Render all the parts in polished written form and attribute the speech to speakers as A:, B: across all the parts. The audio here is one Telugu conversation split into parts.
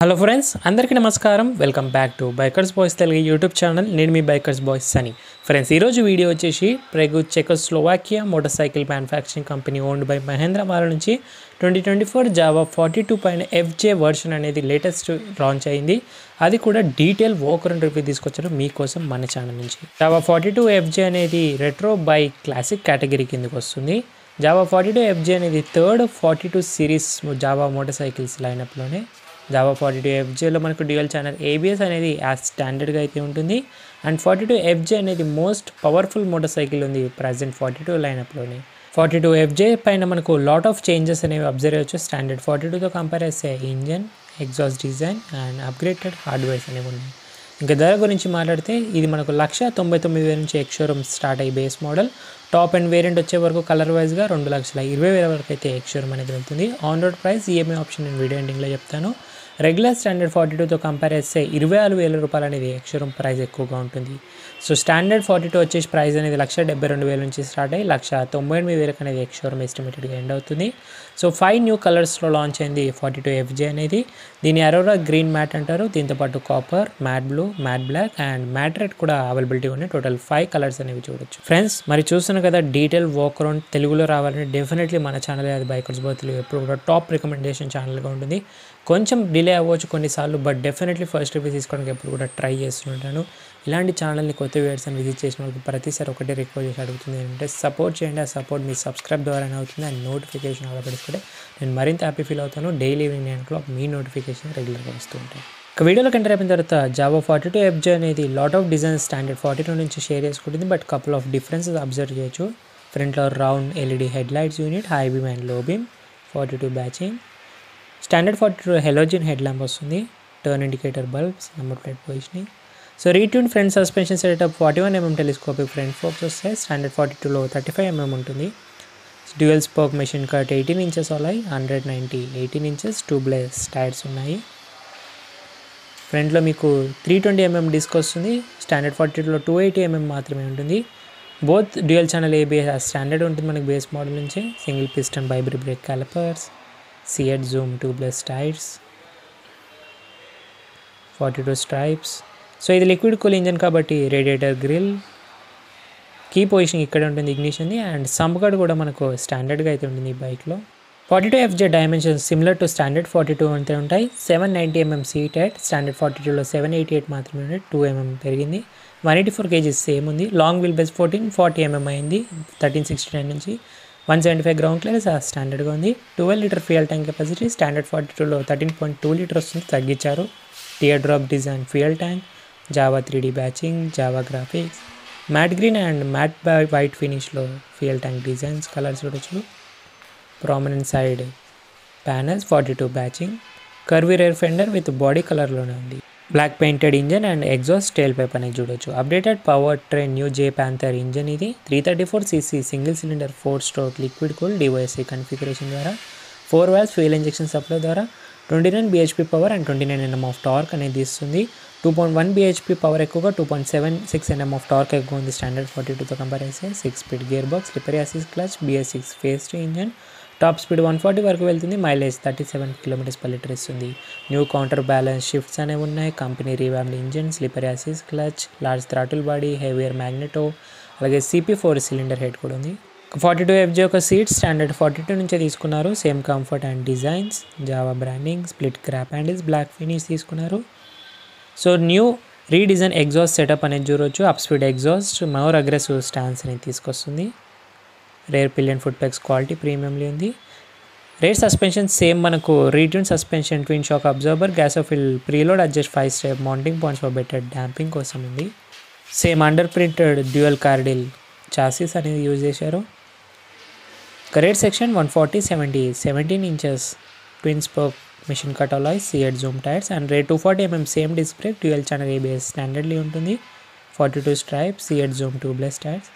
A: హలో ఫ్రెండ్స్, అందరికీ నమస్కారం. Welcome back to bikers boys Telugu YouTube channel. నేను మీ బైకర్స్ బాయ్స్ సని. ఫ్రెండ్స్, ఈరోజు వీడియో వచ్చేసి Prague Czechoslovakia motor cycle manufacturing company owned by Mahindra వాళ్ళ నుంచి 2024 జావా 42 పైన FJ వర్షన్ అనేది లేటెస్ట్ లాంచ్ అయింది. అది కూడా డీటెయిల్ వాక్-అరౌండ్ రివ్యూ తీసుకొచ్చారు మీకోసం మన ఛానల్ నుంచి. జావా 42 FJ అనేది రెట్రో బైక్ క్లాసిక్ కేటగిరీ కిందకి వస్తుంది. జావా 42 FJ అనేది third 42 series Jawa motor cycles లైనప్లోనే. జావా 42 FJలో మనకు డ్యూయల్ ఛానల్ ABS అనేది యాజ్ స్టాండర్డ్గా అయితే ఉంటుంది. అండ్ 42 FJ అనేది మోస్ట్ పవర్ఫుల్ మోటార్ సైకిల్ ఉంది ప్రజెంట్ 42 లైనప్లోనే. 42 FJ పైన మనకు లాట్ ఆఫ్ చేంజెస్ అనేవి అబ్జర్వ్ చేయవచ్చు. స్టాండర్డ్ 42తో కంపేర్ చేస్తే engine, exhaust design and upgraded hardwares అనేవి ఉన్నాయి. ఇంకా ధర గురించి మాట్లాడితే ఇది మనకు 1,99,000 నుంచి ఎక్స్-షోరూమ్ స్టార్ట్ అయ్యి base model. Top and variant వచ్చే వరకు కలర్ వైజ్గా 2,20,000 వరకు అయితే ఎక్స్-షోరూమ్ అనేది వెళ్తుంది. On road price EMI option నేను వీడియో ఎండింగ్లో చెప్తాను. రెగ్యులర్ స్టాండర్డ్ 42తో కంపేర్ చేస్తే 26,000 రూపాయలు అనేది ఎక్స్-షోరూమ్ ప్రైస్ ఎక్కువగా ఉంటుంది. సో స్టాండర్డ్ 42 వచ్చేసి ప్రైస్ అనేది 1,72,000 నుంచి స్టార్ట్ అయ్యి 1,98,000 అనేది ఎక్స్-షోరూమ్ ఎస్టిమేటెడ్గా ఎండ్ అవుతుంది. సో 5 న్యూ కలర్స్లో లాంచ్ అయింది 42 FJ అనేది. దీని అరోరా గ్రీన్ మ్యాట్ అంటారు. దీంతోపాటు copper, matte blue, matte black and matte red కూడా అవైలబిలిటీ ఉన్నాయి. టోటల్ 5 కలర్స్ అనేవి చూడొచ్చు. ఫ్రెండ్స్, మరి చూస్తున్నారు కదా, డీటెయిల్ వాక్ అరౌండ్ తెలుగులో రావాలంటే డెఫినెట్లీ మన ఛానల్ అది బైకర్స్ బాయ్స్ తెలుగు ఎప్పుడు కూడా టాప్ రికమెండేషన్ ఛానల్గా ఉంటుంది. కొంచెం డిలే అవ్వచ్చు కొన్నిసార్లు, బట్ డెఫినెట్లీ ఫస్ట్ రివ్యూ తీసుకోవడానికి ఎప్పుడు కూడా ట్రై చేస్తుంటాను. ఇలాంటి ఛానల్ని కొత్త వ్యూవర్స్ అని విజిట్ చేసిన వాళ్ళకి ప్రతిసారి ఒకటే రిక్వెస్ట్ చేసి అడుగుతుంది ఏంటంటే సపోర్ట్ చేయండి. ఆ సపోర్ట్ మీ సబ్స్క్రైబ్ ద్వారానే అవుతుంది. అండ్ నోటిఫికేషన్ అలా పెట్టుకుంటే నేను మరింత హ్యాపీ ఫీల్ అవుతాను. డైలీ ఈవినింగ్ 9 o'clock మీ నోటిఫికేషన్ రెగ్యులర్గా వస్తూ ఉంటాయి. ఇక వీడియోలోకి ఎంటర్ అయిపోయిన తర్వాత జావా 42 FJ అనేది లాట్ ఆఫ్ డిజైన్ స్టాండర్డ్ 42 నుంచి షేర్ చేసుకుంటుంది. But couple of differences observe చేయొచ్చు. ఫ్రంట్లో round LED head lights unit, high beam and low beam, 42 badging. Standard 42 halogen head lamp వస్తుంది. Turn indicator bulbs, number plate positioning. So retune front suspension setup 41mm telescopic front folks వస్తాయి. స్టాండర్డ్ 42లో 35mm ఉంటుంది. Dual spoke machine cut 18 inches Alai, 190 18 inches tubeless tyres ఉన్నాయి. ఫ్రంట్లో మీకు 320mm డిస్క్ వస్తుంది. స్టాండర్డ్ 42లో 280mm మాత్రమే ఉంటుంది. Both dual channel ABS standard ఉంటుంది మనకి బేస్ మోడల్ నుంచి. Single piston బైబ్రీ break callipers, CEAT zoom tubeless tyres, 42 stripes. So ఇది లిక్విడ్ కూల్ ఇంజన్ కాబట్టి రేడియేటర్ గ్రిల్, కీ పొజిషనింగ్ ఇక్కడ ఉంటుంది ఇగ్నిషన్ది. అండ్ సంప్ గార్డ్ కూడా మనకు స్టాండర్డ్గా అయితే ఉంటుంది ఈ బైక్లో. 42 FJ dimensions similar to standard 42 అంతే ఉంటాయి. 790mm సీట్ హైట్, స్టాండర్డ్ 42లో 788 మాత్రమే ఉంది. 2mm పెరిగింది. 184 kgs సేమ్ ఉంది. లాంగ్ వీల్ బేస్ 1440mm అయింది 1369 నుంచి. 175 గ్రౌండ్ క్లియరెన్స్ స్టాండర్డ్గా ఉంది. 12 litre fuel tank capacity. Standard 42లో 13.2 లీటర్ వస్తుంది, తగ్గించారు. Tear drop design fuel tank, Jawa 3D badging, Jawa graphics, matte green and matte white ఫినిష్లో ఫ్యూయల్ ట్యాంక్ డిజైన్స్ కలర్స్ చూడొచ్చు. Prominent side panels 42 badging, curvy rear fender with body కలర్లోనే ఉంది. Black painted engine and exhaust tail pipe అనేది చూడొచ్చు. Updated power train new J panther engine ఇది. 334cc single cylinder 4-stroke liquid cool DOSC configuration ద్వారా 4 valves ఫ్యూయల్ ఇంజెక్షన్ సప్లై ద్వారా 29 bhp power and 29 Nm of torque అనేది ఇస్తుంది. 2.1 bhp పవర్ ఎక్కువగా, 2.76 Nm ఆఫ్ టార్క్ ఎక్కువ ఉంది స్టాండర్డ్ 42తో కంపేర్ చేస్తే. 6-speed gear box, slippery assist clutch, BS6 phase 2 engine. Top speed 140 వరకు వెళ్తుంది. మైలేజ్ 37 km/లీటర్ ఇస్తుంది. న్యూ కౌంటర్ బ్యాలెన్స్ షిఫ్ట్స్ అనేవి ఉన్నాయి. Company revamped engine, slippery assist clutch, large throttle body, heavier magneto, అలాగే CP4 సిలిండర్ హెడ్ కూడా ఉంది. 42 FJ యొక్క సీట్ స్టాండర్డ్ 42 నుంచే తీసుకున్నారు. Same comfort and designs, Jawa branding, split grab handles, black finish తీసుకున్నారు. So new redesign exhaust setup అనేది చూడవచ్చు. Upswept exhaust, more aggressive stance అనేది తీసుకొస్తుంది. Rear pillion foot pegs quality premiumly ఉంది. రేర్ సస్పెన్షన్ సేమ్ మనకు retune suspension, twin shock absorber, gas filled preload adjust 5 step mounting points for better damping కోసం ఉంది. Same under printed dual cradle chassis అనేది యూజ్ చేశారు. Rear section 140/70 17 inches twin spoke machine cut alloys, CEAT zoom tyres and rear 240mm same disc brake, dual channel ABS standardly ఉంటుంది. 42 stripe, CEAT zoom tubeless tyres.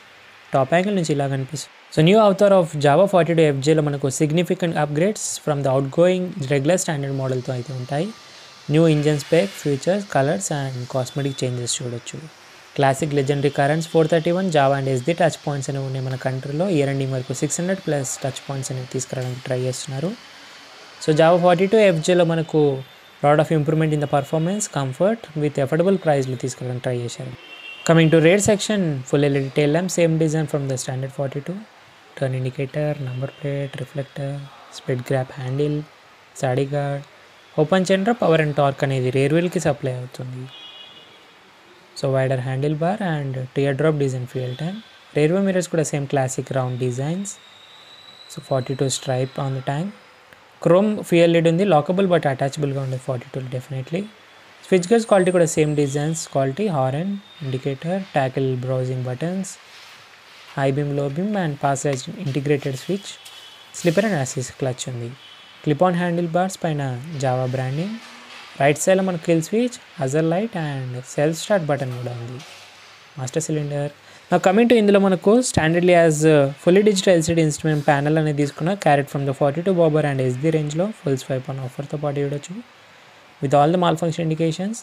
A: Top angle నుంచి ఇలా కనిపిస్తుంది. So new avatar of Jawa 42 FJలో మనకు significant upgrades from the out going regular standard మోడల్తో అయితే ఉంటాయి. New engine spec, features, colours and cosmetic changes చూడొచ్చు. Classic legendary currents 431 Jawa and SD touch points అనేవి ఉన్నాయి మన కంట్రీలో. ఇయర్ ఎండింగ్ వరకు 600+ టచ్ పాయింట్స్ అనేవి తీసుకురావడానికి ట్రై చేస్తున్నారు. సో జావా 42 FJలో మనకు lot of improvement in the performance, comfort with affordable ప్రైస్లో తీసుకోవడానికి ట్రై చేశారు. Coming to rear section, full LED tail lamp, same design from the standard 42, turn indicator, number plate, reflector, split grab handle, sari guard, open general power and torque అనేది రేర్ వీల్కి సప్లై అవుతుంది. So wider handle bar and tear drop design fuel tank. Rear view mirrors కూడా same classic round designs. So 42 stripe on the tank. Chrome fuel lid ఉంది, లాకబుల్ బట్ అటాచబుల్గా ఉండదు 42 డెఫినెట్లీ. స్విచ్ గేర్స్ క్వాలిటీ కూడా same designs quality, horn, indicator, tackle browsing buttons, high beam, లో beam and pass size integrated switch, slipper and assist clutch ఉంది. క్లిప్ ఆన్ హ్యాండిల్ బార్స్ పైన జావా బ్రాండింగ్. రైట్ సైడ్లో మనకు kill switch, Hajar light and self start button కూడా ఉంది. Master cylinder. నా కమింగ్ టు ఇందులో మనకు స్టాండర్డ్లీ as fully digital LCD instrument panel అనేది తీసుకున్న, carried from the 42 Bobber and SB రేంజ్లో ఫుల్ స్వైప్ ఆన్ ఆఫర్తో పాటు చూడొచ్చు. With all the mall function indications,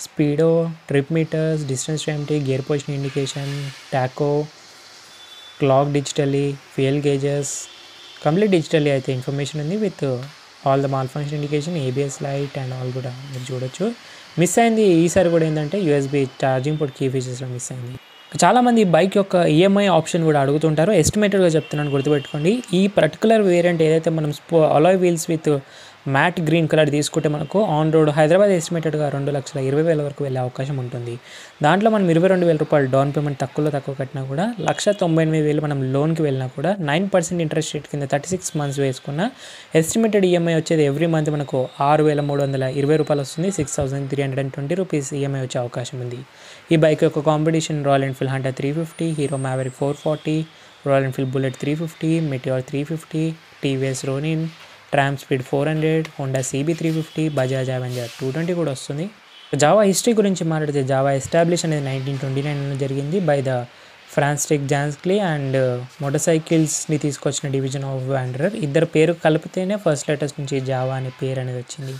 A: speedo, trip meters, distance to empty, gear position indication, tacho, clock digitally, fuel gauges, complete digitally అయితే ఇన్ఫర్మేషన్ ఉంది. With all the mall function indication, ABS light and all కూడా మీరు చూడొచ్చు. మిస్ అయింది ఈసారి కూడా ఏంటంటే యూఎస్బీ ఛార్జింగ్ పోర్ట్ కీ ఫీచర్స్లో మిస్ అయింది. చాలామంది బైక్ యొక్క ఈఎంఐ ఆప్షన్ కూడా అడుగుతుంటారు. ఎస్టిమేటెడ్గా చెప్తున్నాను, గుర్తుపెట్టుకోండి. ఈ పర్టికులర్ వేరియంట్ ఏదైతే మనం alloy wheels with mat green colour తీసుకుంటే మనకు ఆన్ రోడ్ హైదరాబాద్ ఎస్టిమేటెడ్గా 2,20,000 వరకు వెళ్ళే అవకాశం ఉంటుంది. దాంట్లో మనం 22,000 రూపాయలు డౌన్ పేమెంట్ తక్కువ కట్టినా కూడా 1,98,000 మనం లోన్కి వెళ్ళినా కూడా 9% ఇంట్రెస్ట్ రేట్ కింద 36 మంత్స్ వేసుకున్న ఎస్టిమేటెడ్ ఈఎంఐ వచ్చేది ఎవ్రీ మంత్ మనకు 6,320 రూపాయలు వస్తుంది. 6,320 రూపీస్ ఈఎంఐ వచ్చే అవకాశం ఉంది. ఈ బైక్ యొక్క competition royal Enfield Hunter 350, hero maverick 440, royal Enfield bullet 350, Meteor 350, TVS Ronin, tram speed 400, Honda CB 350, Bajaj Avenger 220 కూడా వస్తుంది. జావా హిస్టరీ గురించి మాట్లాడితే, జావా ఎస్టాబ్లిష్ అనేది 1929లో జరిగింది బై ద ఫ్రాన్స్టిక్ జాన్స్క్లీ అండ్ మోటార్ సైకిల్స్ని తీసుకొచ్చిన డివిజన్ ఆఫ్ వాండరర్. ఇద్దరు పేరు కలిపితేనే ఫస్ట్ లెటర్స్ నుంచి జావా అనే పేరు అనేది వచ్చింది.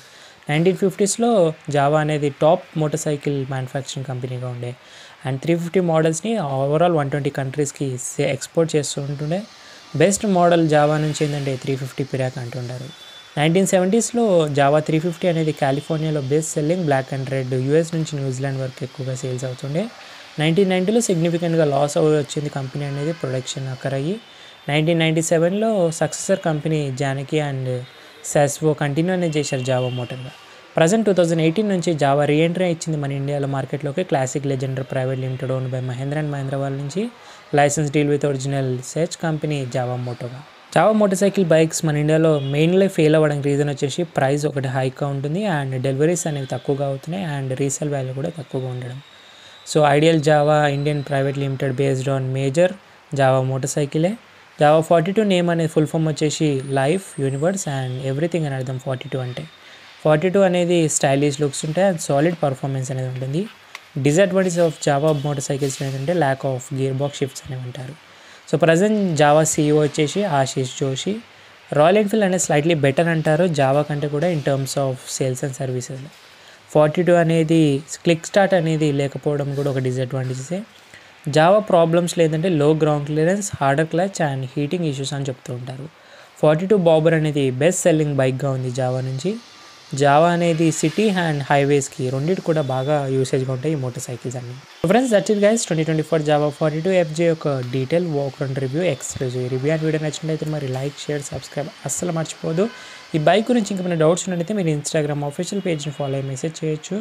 A: 1950స్లో జావా అనేది టాప్ మోటార్ సైకిల్ మ్యానుఫ్యాక్చరింగ్ కంపెనీగా ఉండే అండ్ 350 మోడల్స్ని ఓవరాల్ 120 కంట్రీస్కి ఎక్స్పోర్ట్ చేస్తూ ఉంటుండే. బెస్ట్ మోడల్ జావా నుంచి ఏంటంటే 350 పిరాక్ అంటుంటారు. 1970స్లో జావా 350 అనేది కాలిఫోర్నియాలో best selling black and red, US నుంచి న్యూజిలాండ్ వరకు ఎక్కువగా సేల్స్ అవుతుండే. 1990లో సిగ్నిఫికెంట్గా లాస్ వచ్చింది కంపెనీ అనేది, ప్రొడక్షన్ అక్కరయ్యి. 1997లో సక్సెసర్ కంపెనీ జానకి అండ్ సాస్వో కంటిన్యూ అనేది చేశారు జావా మోటార్గా. ప్రజెంట్ 2018 నుంచి జావా రీఎంట్రీ ఇచ్చింది మన ఇండియాలో మార్కెట్లోకి. Classic legends private limited own by Mahindra and Mahindra వాళ్ళ నుంచి లైసెన్స్ డీల్ విత్ ఒరిజినల్ సెర్చ్ కంపెనీ జావా మోటోగా. జావా మోటార్ సైకిల్ బైక్స్ మన ఇండియాలో మెయిన్లీ ఫెయిల్ అవ్వడానికి రీజన్ వచ్చేసి ప్రైస్ ఒకటి హైక్గా ఉంటుంది అండ్ డెలివరీస్ అనేవి తక్కువగా అవుతున్నాయి అండ్ రీసేల్ వాల్యూ కూడా తక్కువగా ఉండడం. So ideal Jawa Indian private limited based on major Jawa motor సైకిలే. జావా 42 నేమ్ అనేది ఫుల్ ఫామ్ వచ్చేసి లైఫ్, యూనివర్స్ అండ్ ఎవ్రీథింగ్ అని అర్థం. 42 అంటే 42 అనేది స్టైలిష్ లుక్స్ ఉంటాయి అండ్ సాలిడ్ పర్ఫార్మెన్స్ అనేది ఉంటుంది. Disadvantage of Jawa motor cycles ఏంటంటే lack of gear box shifts అనేవి అంటారు. సో ప్రజెంట్ జావా CEO వచ్చేసి ఆశీష్ జోషి. రాయల్ ఎన్ఫీల్డ్ అనేది స్లైట్లీ బెటర్ అంటారు జావా కంటే కూడా in terms of sales and services. 42 అనేది క్లిక్ స్టార్ట్ అనేది లేకపోవడం కూడా ఒక డిసడ్వాంటేజెసే. జావా ప్రాబ్లమ్స్ లేదంటే లో ground clearance, harder clutch and heating issues అని చెప్తూ ఉంటారు. 42 బాబర్ అనేది బెస్ట్ సెల్లింగ్ బైక్గా ఉంది జావా నుంచి. జావా అనేది సిటీ అండ్ హైవేస్కి రెండింటి కూడా బాగా యూసేజ్గా ఉంటాయి ఈ మోటార్ సైకిల్స్ అన్ని. Friends that's it guys, 2024 Jawa 42 FJ యొక్క detail walk round review, exclusive review and video నచ్చినట్లయితే మరి లైక్, షేర్, సబ్స్క్రైబ్ అస్సలు మర్చిపోదు. ఈ బైక్ గురించి ఇంకా ఏమైనా డౌట్స్ ఉన్నట్టయితే మీరు ఇన్స్టాగ్రామ్ ఆఫీషియల్ పేజ్ని ఫాలో అయ్యి మెసేజ్ చేయొచ్చు.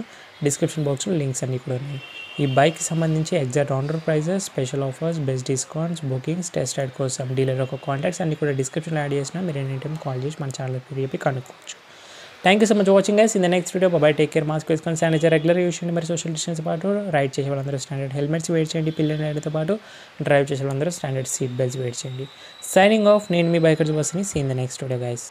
A: డిస్క్రిప్షన్ బాక్స్లో లింక్స్ అన్నీ కూడా ఉన్నాయి. ఈ బైక్కి సంబంధించి exact order prices, special offers, best discounts, bookings, test ride కోసం డీలర్ యొక్క కాంటాక్ట్స్ అన్ని కూడా డిస్క్రిప్షన్లో యాడ్ చేసినా మీరు ఎనీ టైం కాల్ చేసి మన ఛానల్ పేరు చెప్పి కనుక్కోవచ్చు. Thank you so much watching guys. In the next video bye take care, mask వేసుకొని శానిటైజర్ రెగ్యులర్ యూస్ చేయండి. మరి సోషల్ డిస్టెన్స్ పాటు రైడ్ చేసే వాళ్ళందరూ స్టాండర్డ్ హెల్మెట్స్ వేర్ చేయండి. పిల్లల రైడ్తో పాటు డ్రైవ్ చేసే వాళ్ళందరూ స్టాండర్డ్ సీట్ బెల్ట్స్ వేర్ చేయండి. సైనింగ్ ఆఫ్, నేను మీ బైకర్స్ బస్ని. See in the next video guys.